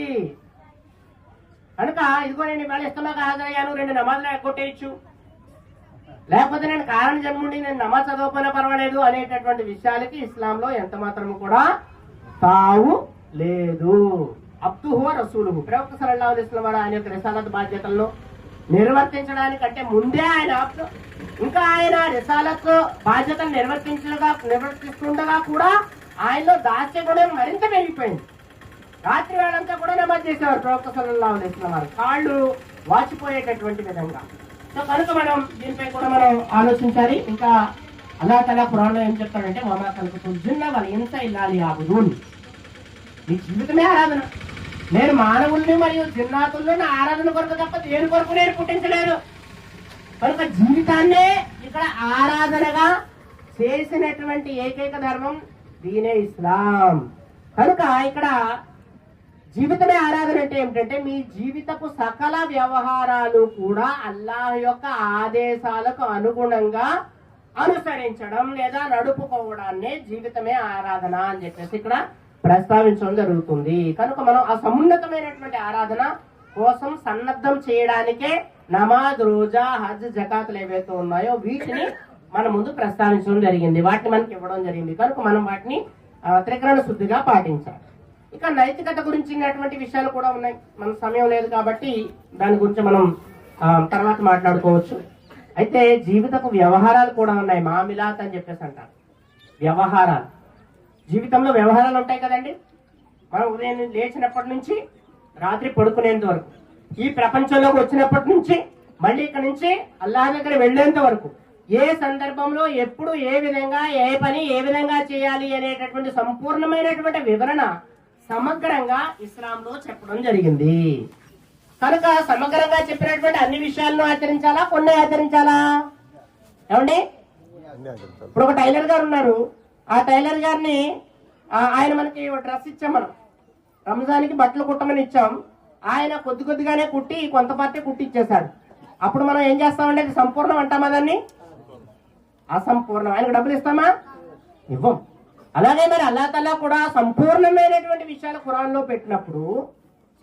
కనుక ఇదిగో నేను ఇవాళ ఇష్టంగా హాజరయ్యాను, 2 నమాజులు ఎగ్గొట్టేయచ్చు, లేకపోతే నేను కారణ జన్ముండి నేను నమాజ్ చదవకపోయినా పర్వాలేదు అనేటటువంటి విషయాలకి ఇస్లాంలో ఎంత మాత్రము కూడా తావు లేదు. అబ్దుహు రసూలుహు, ప్రవక్త సల్లల్లాహు అలైహి వసల్లం ఆయన యొక్క రిసాలత్ బాధ్యతలను నిర్వర్తించడానికంటే ముందే ఆయన ఇంకా ఆయన రిసాలత్ బాధ్యతలు నిర్వర్తిస్తుండగా కూడా ఆయనలో దాస్య గుణం మరింత పెరిగిపోయింది. రాత్రి వేళంతా కూడా నమాజ్ చేసేవారు ప్రవక్త సల్లల్లాహు అలైహి వసల్లం వారు, కాళ్ళు వాచిపోయేటటువంటి విధంగా. సో కనుక మనం దీనిపై కూడా మనం ఆలోచించాలి. ఇంకా అల్లాహ్ తఆలా ఖురాన్లో ఏం చెప్తాడంటే వమా ఖలఖతుల్ జిన్న వల్ ఇన్స ఇల్లా లియఅబుదూన్, నీ జీవితమే ఆరాధన. నేను మానవుల్ని మరియు జిన్నాతుల్ని నా ఆరాధన కొరకు తప్ప దేని కొరకు నేను పుట్టించలేదు. కనుక జీవితాన్నే ఇక్కడ ఆరాధనగా చేసినటువంటి ఏకైక ధర్మం దీనే ఇస్లాం. కనుక ఇక్కడ జీవితమే ఆరాధన అంటే ఏమిటంటే మీ జీవితపు సకల వ్యవహారాలు కూడా అల్లాహ్ యొక్క ఆదేశాలకు అనుగుణంగా అనుసరించడం లేదా నడుపుకోవడాన్నే జీవితమే ఆరాధన అని చెప్పేసి ఇక్కడ ప్రస్తావించడం జరుగుతుంది. కనుక మనం ఆ సమున్నతమైనటువంటి ఆరాధన కోసం సన్నద్ధం చేయడానికే నమాజ్, రోజా, హజ్, జకాతులు ఏవైతే ఉన్నాయో వీటిని మన ముందు ప్రస్తావించడం జరిగింది, వాటిని మనకి ఇవ్వడం జరిగింది. కనుక మనం వాటిని త్రికరణ శుద్ధిగా పాటించాలి. ఇక నైతికత గురించినటువంటి విషయాలు కూడా ఉన్నాయి. మన సమయం లేదు కాబట్టి దాని గురించి మనం తర్వాత మాట్లాడుకోవచ్చు. అయితే జీవితపు వ్యవహారాలు కూడా ఉన్నాయి, మామిలాత్ అని చెప్పేసి అంటారు. వ్యవహారాలు, జీవితంలో వ్యవహారాలు ఉంటాయి కదండి. మనం ఉదయం లేచినప్పటి నుంచి రాత్రి పడుకునేంత వరకు, ఈ ప్రపంచంలోకి వచ్చినప్పటి నుంచి మళ్ళీ ఇక్కడ నుంచి అల్లాహ్ దగ్గర వెళ్లేంత వరకు ఏ సందర్భంలో ఎప్పుడు ఏ విధంగా ఏ పని ఏ విధంగా చేయాలి అనేటటువంటి సంపూర్ణమైనటువంటి వివరణ సమగ్రంగా ఇస్లాంలో చెప్పడం జరిగింది. కనుక సమగ్రంగా చెప్పినటువంటి అన్ని విషయాలను ఆచరించాలా, కొన్ని ఆచరించాలా? ఏమండి, ఇప్పుడు ఒక టైలర్ గారు ఉన్నారు. ఆ టైలర్ గారిని ఆయన మనకి డ్రెస్ ఇచ్చాం, మనం రంజాన్కి బట్టలు కుట్టమని ఇచ్చాం. ఆయన కొద్ది కొద్దిగానే కుట్టి కొంత పార్టీ కుట్టి ఇచ్చేశాడు. అప్పుడు మనం ఏం చేస్తామంటే అది సంపూర్ణం అంటామా, దాన్ని అసంపూర్ణం. ఆయనకు డబ్బులు ఇస్తామా? ఇవ్వం. అలాగే మరి అల్లాహ్ తఆలా కూడా సంపూర్ణమైనటువంటి విషయాలు ఖురాన్లో పెట్టినప్పుడు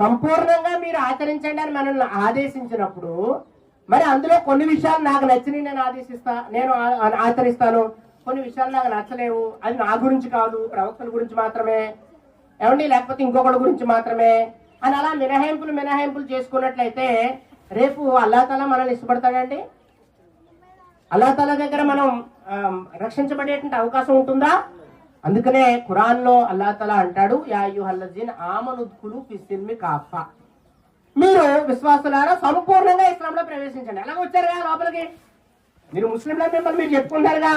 సంపూర్ణంగా మీరు ఆచరించండి అని మనల్ని ఆదేశించినప్పుడు మరి అందులో కొన్ని విషయాలు నాకు నచ్చినవి నేను ఆచరిస్తాను, కొన్ని విషయాలు నాకు నచ్చలేవు, అది నా గురించి కాదు, ప్రవక్తల గురించి మాత్రమే, ఏమండి, లేకపోతే ఇంకొకటి గురించి మాత్రమే అని అలా మినహాయింపులు చేసుకున్నట్లయితే రేపు అల్లాహ్ తఆలా మనల్ని ఇష్టపడతాడండి? అల్లాహ్ తఆలా దగ్గర మనం రక్షించబడేటువంటి అవకాశం ఉంటుందా? అందుకనే ఖురాన్ లో అల్లాహ్ తఆలా అంటాడు, యా అయ్యుహల్లజీన ఆమను ఉద్ఖులు ఫిస్సిల్మి కాఫా, మీరు విశ్వాసులారా సంపూర్ణంగా ఇస్లాంలో ప్రవేశించండి. ఎలాగ వచ్చారుగా లోపలికి? మీరు ముస్లింల మిమ్మల్ని మీరు చెప్పుకుంటారుగా,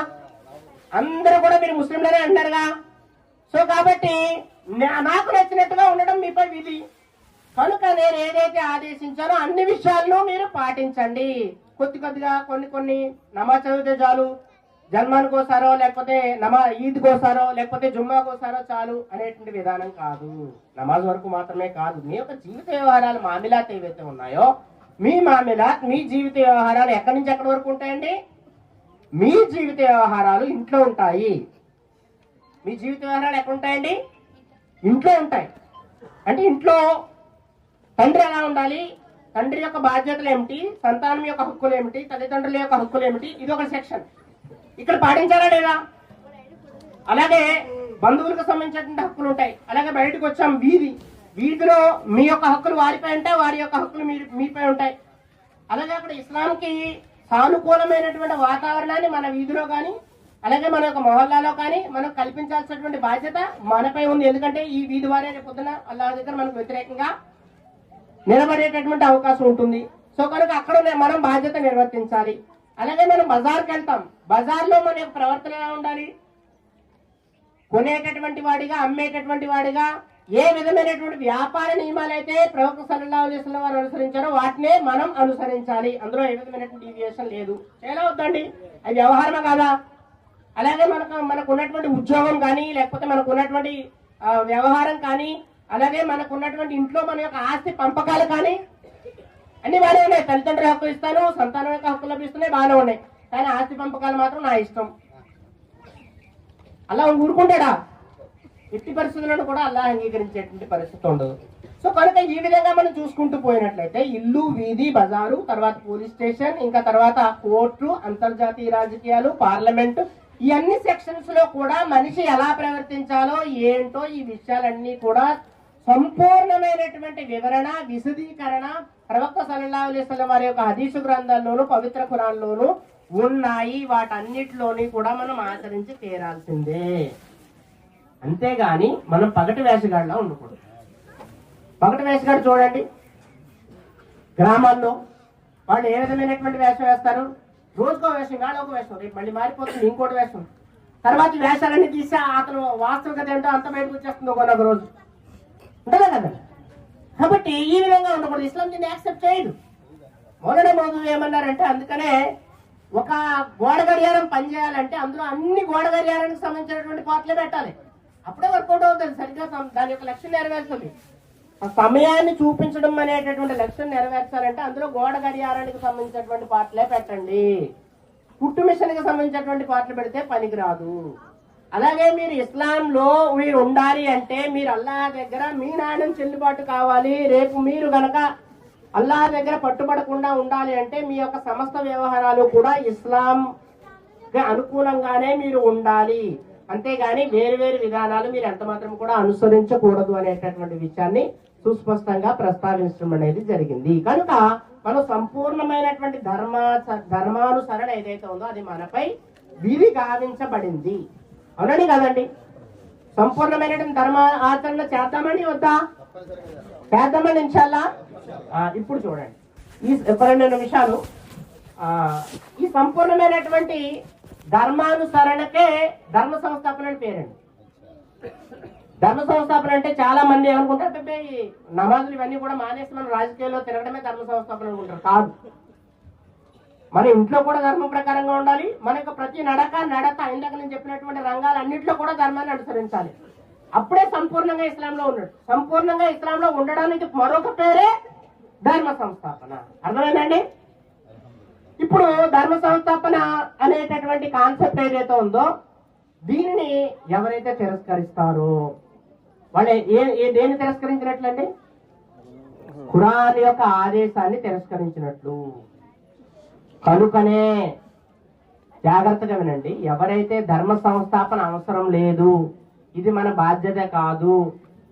అందరూ కూడా మీరు ముస్లింలనే అంటారుగా. సో కాబట్టి నాకు నచ్చినట్టుగా ఉండడం మీపై విధి. కనుక నేను ఏదైతే ఆదేశించానో అన్ని విషయాలను మీరు పాటించండి. కొద్దిగా కొన్ని నమాజ్ చదివితే చాలు, జన్మానికోసారో లేకపోతే ఈద్ కోసారో లేకపోతే జుమ్మా కోసారో చాలు అనేటువంటి విధానం కాదు. నమాజ్ వరకు మాత్రమే కాదు, మీ యొక్క జీవిత వ్యవహారాలు మామిలాత్ ఏవైతే ఉన్నాయో మీ జీవిత వ్యవహారాలు ఎక్కడి నుంచి ఎక్కడి వరకు ఉంటాయండి? మీ జీవిత వ్యవహారాలు ఇంట్లో ఉంటాయి. మీ జీవిత వ్యవహారాలు ఎక్కడ ఉంటాయండి? ఇంట్లో ఉంటాయి. అంటే ఇంట్లో తండ్రి ఎలా ఉండాలి, తండ్రి యొక్క బాధ్యతలు ఏమిటి, సంతానం యొక్క హక్కులు ఏమిటి, తల్లిదండ్రుల యొక్క హక్కులు ఏమిటి, ఇది ఒక సెక్షన్. ఇక్కడ పాటించాలా లేదా? అలాగే బంధువులకు సంబంధించినటువంటి హక్కులు ఉంటాయి. అలాగే బయటకు వచ్చాం వీధిలో మీ యొక్క హక్కులు వారిపై ఉంటాయి, వారి యొక్క హక్కులు మీపై ఉంటాయి. అలాగే అక్కడ ఇస్లాంకి సానుకూలమైనటువంటి వాతావరణాన్ని మన వీధిలో కానీ అలాగే మన యొక్క మొహల్లాలో కానీ మనం కల్పించాల్సినటువంటి బాధ్యత మనపై ఉంది. ఎందుకంటే ఈ వీధి వారే పొద్దున అల్లాహ్ దగ్గర మనకు వ్యతిరేకంగా నిలబడేటటువంటి అవకాశం ఉంటుంది. సో కనుక అక్కడ మనం బాధ్యత నిర్వర్తించాలి. అలాగే మనం బజార్కి వెళ్తాం, బజార్లో మన యొక్క ప్రవర్తన ఎలా ఉండాలి? కొనేటటువంటి వాడిగా, అమ్మేటటువంటి వాడిగా ఏ విధమైనటువంటి వ్యాపార నియమాలు అయితే ప్రవక్త సల్లల్లాహు అలైహి వసల్లం వారు అనుసరించారో వాటినే మనం అనుసరించాలి. అందులో ఏ విధమైనటువంటి డీవియేషన్ లేదు. ఎలా వద్దండి, అది వ్యవహారమా కాదా? అలాగే మనకు ఉన్నటువంటి ఉద్యోగం కానీ లేకపోతే మనకు ఉన్నటువంటి వ్యవహారం కానీ అలాగే మనకు ఉన్నటువంటి ఇంట్లో మన యొక్క ఆస్తి పంపకాలు కానీ అన్ని బాగానే ఉన్నాయి. తల్లిదండ్రుల హక్కు ఇస్తాను, సంతానం యొక్క హక్కు లభిస్తున్నాయి, బాగానే ఉన్నాయి. కానీ ఆస్తి పంపకాలు మాత్రం నా ఇష్టం. అలా ఊరుకుంటాడా? ఎట్టి పరిస్థితులను కూడా అల్లాహ్ అంగీకరించేటువంటి పరిస్థితి ఉండదు. సో కనుక ఈ విధంగా మనం చూసుకుంటూ పోయినట్లయితే ఇల్లు, వీధి, బజారు, తర్వాత పోలీస్ స్టేషన్, ఇంకా తర్వాత కోర్టు, అంతర్జాతీయ రాజకీయాలు, పార్లమెంటు, ఈ అన్ని సెక్షన్స్ లో కూడా మనిషి ఎలా ప్రవర్తించాలో ఏంటో ఈ విషయాలన్నీ కూడా సంపూర్ణమైనటువంటి వివరణ, విశదీకరణ ప్రవక్త సల్లల్లాహు అలైహి వసల్లం వారి యొక్క హదీసు గ్రంథాల్లోనూ పవిత్ర ఖురాన్లోనూ ఉన్నాయి. వాటన్నిటిలోని కూడా మనం ఆచరించి తీరాల్సిందే. అంతేగాని మనం పగటి వేషగాడిలా ఉండకూడదు. పగటి వేషగాడు చూడండి, గ్రామాల్లో వాళ్ళు ఏ విధమైనటువంటి వేషం వేస్తారు? రోజుకో వేషం, గాడొక వేషం, రేపు మళ్ళీ మారిపోతుంది ఇంకోటి వేషం. తర్వాత వేషాలన్నీ తీసి అతను వాస్తవికత ఏంటో అంత బయటకు వచ్చేస్తుంది ఒక రోజు, ఉంటుందా కదా? కాబట్టి ఈ విధంగా ఉండకూడదు. ఇస్లాం దీన్ని యాక్సెప్ట్ చేయదు. మౌదు ఏమన్నారంటే, అందుకనే ఒక గోడ గడియారం పనిచేయాలంటే అందులో అన్ని గోడ గడియారానికి సంబంధించినటువంటి పార్ట్లే పెట్టాలి. అప్పుడే వర్కౌట్ అవుతుంది, సరిగ్గా దాని యొక్క లక్ష్యం నెరవేరుతుంది. సమయాన్ని చూపించడం అనేటటువంటి లక్ష్యం నెరవేర్చాలంటే అందులో గోడ గడియారానికి సంబంధించినటువంటి పాటలే పెట్టండి. కుట్టు మిషన్ కి సంబంధించినటువంటి పాటలు పెడితే పనికిరాదు. అలాగే మీరు ఇస్లాంలో మీరు ఉండాలి అంటే మీరు అల్లాహ్ దగ్గర మీ నాణ్యం చెల్లుబాటు కావాలి. రేపు మీరు గనక అల్లాహ్ దగ్గర పట్టుబడకుండా ఉండాలి అంటే మీ యొక్క సమస్త వ్యవహారాలు కూడా ఇస్లాం అనుకూలంగానే మీరు ఉండాలి. అంతేగాని వేరు వేరు విధానాలు మీరు ఎంత మాత్రం కూడా అనుసరించకూడదు అనేటటువంటి విషయాన్ని సుస్పష్టంగా ప్రస్తావించడం అనేది జరిగింది. కనుక మనం సంపూర్ణమైనటువంటి ధర్మానుసరణ ఏదైతే ఉందో అది మనపై విధి గావించబడింది. అవునండి కదండి? సంపూర్ణమైనటువంటి ధర్మ ఆచరణ చేద్దామండి వద్దా? చేద్దామండి ఇన్షాల్లా. ఇప్పుడు చూడండి ఈ 2 నిమిషాలు. ఈ సంపూర్ణమైనటువంటి ధర్మానుసరణకే ధర్మ సంస్థాపన అని పేరండి. ధర్మ సంస్థాపన అంటే చాలా మంది ఏమనుకుంటారు, నమాజులు ఇవన్నీ కూడా మానేసి మనం రాజకీయాల్లో తిరగడమే ధర్మ సంస్థాపన అనుకుంటారు. కాదు, మన ఇంట్లో కూడా ధర్మం ప్రకారంగా ఉండాలి. మనకు ప్రతి నడక ఇందాక నేను చెప్పినటువంటి రంగాలన్నింటిలో కూడా ధర్మాన్ని అనుసరించాలి. అప్పుడే సంపూర్ణంగా ఇస్లాంలో ఉన్నట్టు. సంపూర్ణంగా ఇస్లాంలో ఉండడానికి మరొక పేరే ధర్మ సంస్థాపన. అర్థమైందండి? ఇప్పుడు ధర్మ సంస్థాపన అనేటటువంటి కాన్సెప్ట్ ఏదైతే ఉందో దీనిని ఎవరైతే తిరస్కరిస్తారో వాళ్ళు దేన్ని తిరస్కరించినట్లండి? ఖురాన్ యొక్క ఆదేశాన్ని తిరస్కరించినట్లు. కనుకనే జాగ్రత్తగా వినండి, ఎవరైతే ధర్మ సంస్థాపన అవసరం లేదు, ఇది మన బాధ్యత కాదు,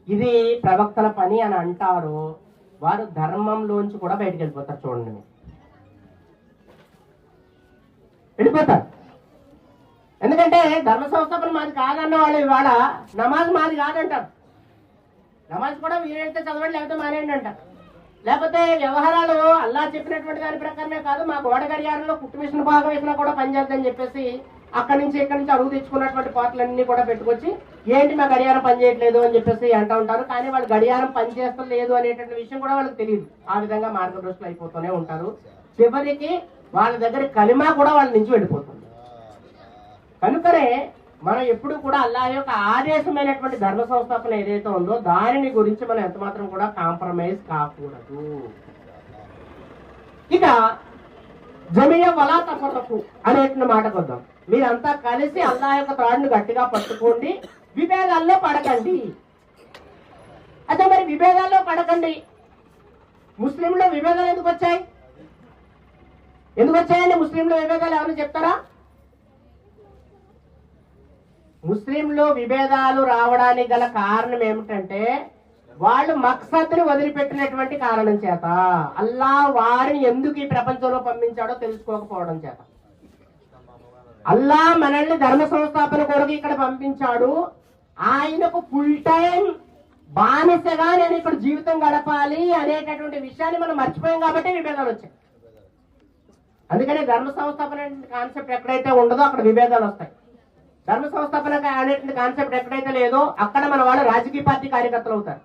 ఇది ప్రవక్తల పని అని అంటారో వారు ధర్మంలోంచి కూడా బయటకు వెళ్ళిపోతారు. చూడండి, వెళ్ళిపోతారు. ఎందుకంటే ధర్మ సంస్థాపన మాది కాదన్న వాళ్ళు ఇవాళ నమాజ్ మాది కాదంటారు. నమాజ్ కూడా వీలైతే చదవండి లేకపోతే మానేయండి అంటారు. లేకపోతే వ్యవహారాలు అల్లా చెప్పినటువంటి దాని ప్రకారమే కాదు, మా గోడ గడియారంలో కుట్టు మిషన్ భాగం వేసినా కూడా పనిచేద్దని చెప్పేసి అక్కడి నుంచి ఇక్కడి నుంచి అడుగు తెచ్చుకున్నటువంటి పాటలన్నీ కూడా పెట్టుకొచ్చి ఏంటి మా గడియారం పనిచేయట్లేదు అని చెప్పేసి అంటూ ఉంటారు. కానీ వాళ్ళు గడియారం పనిచేస్తలేదు అనేటువంటి విషయం కూడా వాళ్ళకి తెలియదు. ఆ విధంగా మార్గదర్శకులు అయిపోతూనే ఉంటారు. చివరికి వాళ్ళ దగ్గర కలిమా కూడా వాళ్ళ నుంచి వెళ్ళిపోతుంది. కనుకనే మనం ఎప్పుడు కూడా అల్లాహ్ యొక్క ఆదేశమైనటువంటి ధర్మ సంస్థాపన ఏదైతే ఉందో దానిని గురించి మనం ఎంత మాత్రం కూడా కాంప్రమైజ్ కాకూడదు. ఇక జమియా వలా తఫర్రకు అనేటువంటి మాటకు వద్దాం. మీరంతా కలిసి అల్లాహ్ యొక్క తాడును గట్టిగా పట్టుకోండి, విభేదాల్లో పడకండి. అదే మరి విభేదాల్లో పడకండి. ముస్లింలో విభేదాలు ఎందుకు వచ్చాయి? ఎందుకు వచ్చాయండి ముస్లింలో విభేదాలు? ఎవరు చెప్తారా? ముస్లింలో విభేదాలు రావడానికి గల కారణం ఏమిటంటే వాళ్ళు మక్సద్ని వదిలిపెట్టినటువంటి కారణం చేత. అల్లాహ్ వారిని ఎందుకు ఈ ప్రపంచంలో పంపించాడో తెలుసుకోకపోవడం చేత. అల్లాహ్ మనల్ని ధర్మ సంస్థాపన కొరకు ఇక్కడ పంపించాడు. ఆయనకు ఫుల్ టైం బానిసగా నేను ఇక్కడ జీవితం గడపాలి అనేటటువంటి విషయాన్ని మనం మర్చిపోయాం కాబట్టి విభేదాలు వచ్చాయి. అందుకని ధర్మ సంస్థాపన కాన్సెప్ట్ ఎక్కడైతే ఉండదో అక్కడ విభేదాలు వస్తాయి. ధర్మ సంస్థాపన అనేటువంటి కాన్సెప్ట్ ఎక్కడైతే లేదో అక్కడ మన వాళ్ళు రాజకీయ పార్టీ కార్యకర్తలు అవుతారు.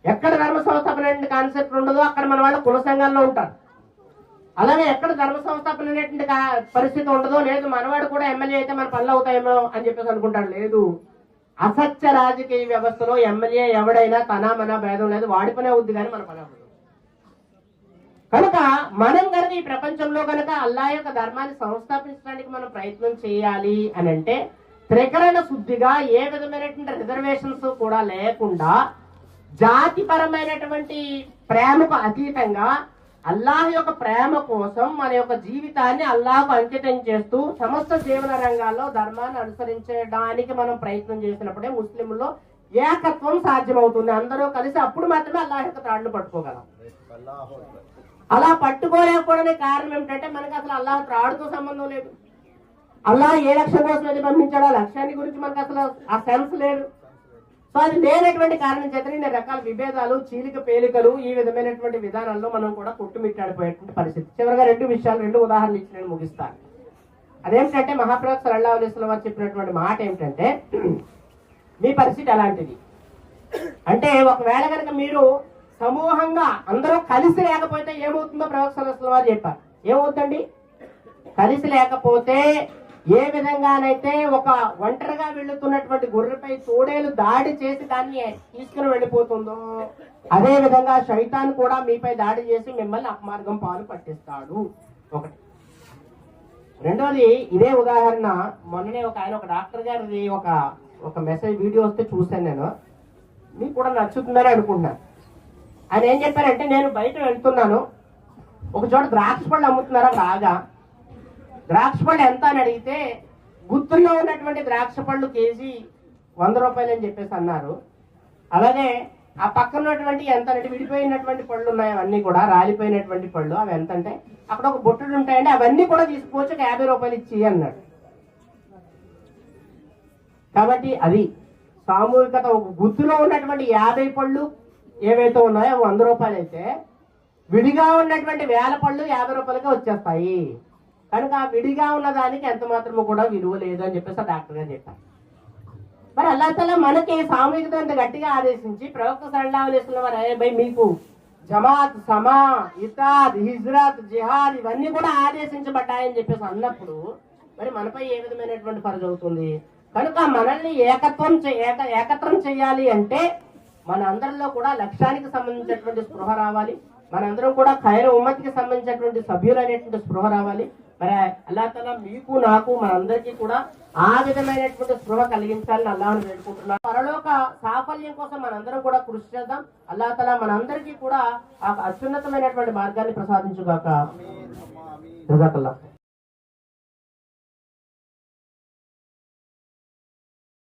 ఎక్కడ ధర్మ సంస్థాపన అనేటువంటి కాన్సెప్ట్ ఉండదో అక్కడ మన వాళ్ళు కుల సంఘాల్లో ఉంటారు. అలాగే ఎక్కడ ధర్మ సంస్థాపన అనేటువంటి పరిస్థితి ఉండదో, లేదు మనవాడు కూడా ఎమ్మెల్యే అయితే మన పనులు అవుతాయేమో అని చెప్పేసి అనుకుంటాడు. లేదు, అసత్య రాజకీయ వ్యవస్థలో ఎమ్మెల్యే ఎవడైనా తన మన భేదం లేదు, వాడి పనే అవుద్ది కానీ మన పని అవ్వదు. కనుక మనం కనుక ఈ ప్రపంచంలో కనుక అల్లాహ్ యొక్క ధర్మాన్ని సంస్థాపించడానికి మనం ప్రయత్నం చేయాలి అని అంటే త్రికరణ శుద్ధిగా ఏ విధమైనటువంటి రిజర్వేషన్స్ కూడా లేకుండా జాతిపరమైనటువంటి ప్రేమకు అతీతంగా అల్లాహ్ యొక్క ప్రేమ కోసం మన యొక్క జీవితాన్ని అల్లాహ్కు అంకితం చేస్తూ సమస్త జీవన రంగాల్లో ధర్మాన్ని అనుసరించడానికి మనం ప్రయత్నం చేసినప్పుడే ముస్లింలో ఏకత్వం సాధ్యమవుతుంది. అందరూ కలిసి అప్పుడు మాత్రమే అల్లాహ్ యొక్క త్రాడును పట్టుకోగలం. అలా పట్టుకోలేకపోవడానికి కారణం ఏమిటంటే మనకి అసలు అల్లాహ్ త్రాడుతో సంబంధం లేదు. అల్లాహ్ ఏ లక్ష్యం కోసం అయితే పంపించాడో ఆ లక్ష్యాన్ని గురించి మనకు అసలు ఆ సెన్స్ లేదు. సో అది లేనటువంటి కారణం చేత ఇన్ని రకాల విభేదాలు, చీలిక పేలికలు, ఈ విధమైనటువంటి విధానాల్లో మనం కూడా కొట్టుమిట్టాడిపోయేటువంటి పరిస్థితి. చివరిగా 2 ఉదాహరణలు ఇచ్చి నేను ముగిస్తాను. అదేమిటంటే మహాప్రవక్త సల్లల్లాహు అలైహి వసల్లం వారు చెప్పినటువంటి మాట ఏమిటంటే, మీ పరిస్థితి ఎలాంటిది అంటే ఒకవేళ కనుక మీరు సమూహంగా అందరూ కలిసి లేకపోతే ఏమవుతుందో ప్రవక్త సల్లల్లాహు అలైహి వసల్లం వారు చెప్పారు. ఏమవుతుందండి? కలిసి లేకపోతే ఏ విధంగానైతే ఒక ఒంటరిగా వెళుతున్నటువంటి గొర్రెపై తోడేలు దాడి చేసి దాన్ని తీసుకుని వెళ్ళిపోతుందో, అదే విధంగా శైతాన్ కూడా మీపై దాడి చేసి మిమ్మల్ని అపమార్గం పాలు పట్టిస్తాడు. ఒకటి. రెండోది, ఇదే ఉదాహరణ మొన్ననే ఒక డాక్టర్ గారిది ఒక మెసేజ్ వీడియో వస్తే చూశాను నేను. మీకు కూడా నచ్చుతుందని అనుకుంటున్నాను. ఆయన ఏం చెప్పారంటే, నేను బయట వెళ్తున్నాను, ఒక చోట ద్రాక్ష పళ్ళు అమ్ముతున్నారు. రాగా ద్రాక్ష పళ్ళు ఎంత అని అడిగితే, గుత్తుల్లో ఉన్నటువంటి ద్రాక్ష పళ్ళు కేజీ 100 రూపాయలు అని చెప్పేసి అన్నారు. అలాగే ఆ పక్కన ఉన్నటువంటి ఎంత అంటే విడిపోయినటువంటి పళ్ళు ఉన్నాయి, అవన్నీ కూడా రాలిపోయినటువంటి పళ్ళు, అవి ఎంత అంటే అక్కడ ఒక బొట్టుడు ఉంటాయండి, అవన్నీ కూడా తీసుకోవచ్చు, 50 రూపాయలు ఇచ్చి అన్నాడు. కాబట్టి అది సామూహికత. ఒక గుత్తులో ఉన్నటువంటి 50 పళ్ళు ఏవైతే ఉన్నాయో 100 రూపాయలు అయితే, విడిగా ఉన్నటువంటి 1000 పళ్ళు 50 రూపాయలకే వచ్చేస్తాయి. కనుక ఆ విడిగా ఉన్న దానికి ఎంత మాత్రము కూడా విలువ లేదు అని చెప్పేసి డాక్టర్ గారు చెప్పారు. మరి అల్లాహ్ తఆలా మనకి సామూహికత అంత గట్టిగా ఆదేశించి, ప్రవక్త సల్లల్లాహు అలైహి వసల్లం వారు మీకు జమాత్, సమా, ఇతాద్, హిజ్రత్, జిహాద్ ఇవన్నీ కూడా ఆదేశించబడ్డాయని చెప్పేసి అన్నప్పుడు మరి మనపై ఏ విధమైనటువంటి ఫర్జ్ అవుతుంది? కనుక మనల్ని ఏకత్రం చేయాలి అంటే మన అందరిలో కూడా లక్ష్యానికి సంబంధించినటువంటి స్పృహ రావాలి. మనందరం కూడా ఖైర్ ఉమ్మతికి సంబంధించినటువంటి సభ్యులు అనేటువంటి స్పృహ రావాలి. మరి అల్లాహ్ తఆలా మీకు, నాకు, మనందరికీ కూడా ఆ విధమైనటువంటి స్పృహ కలిగించాలని అల్లాహ్ను వేడుకుంటున్నాను. పరలోక సాఫల్యం కోసం మనందరం కూడా కృషి చేద్దాం. అల్లాహ్ తఆలా మనందరికీ కూడా ఆ అత్యున్నతమైనటువంటి మార్గాన్ని ప్రసాదించుగాక. జజాకల్లాహ్.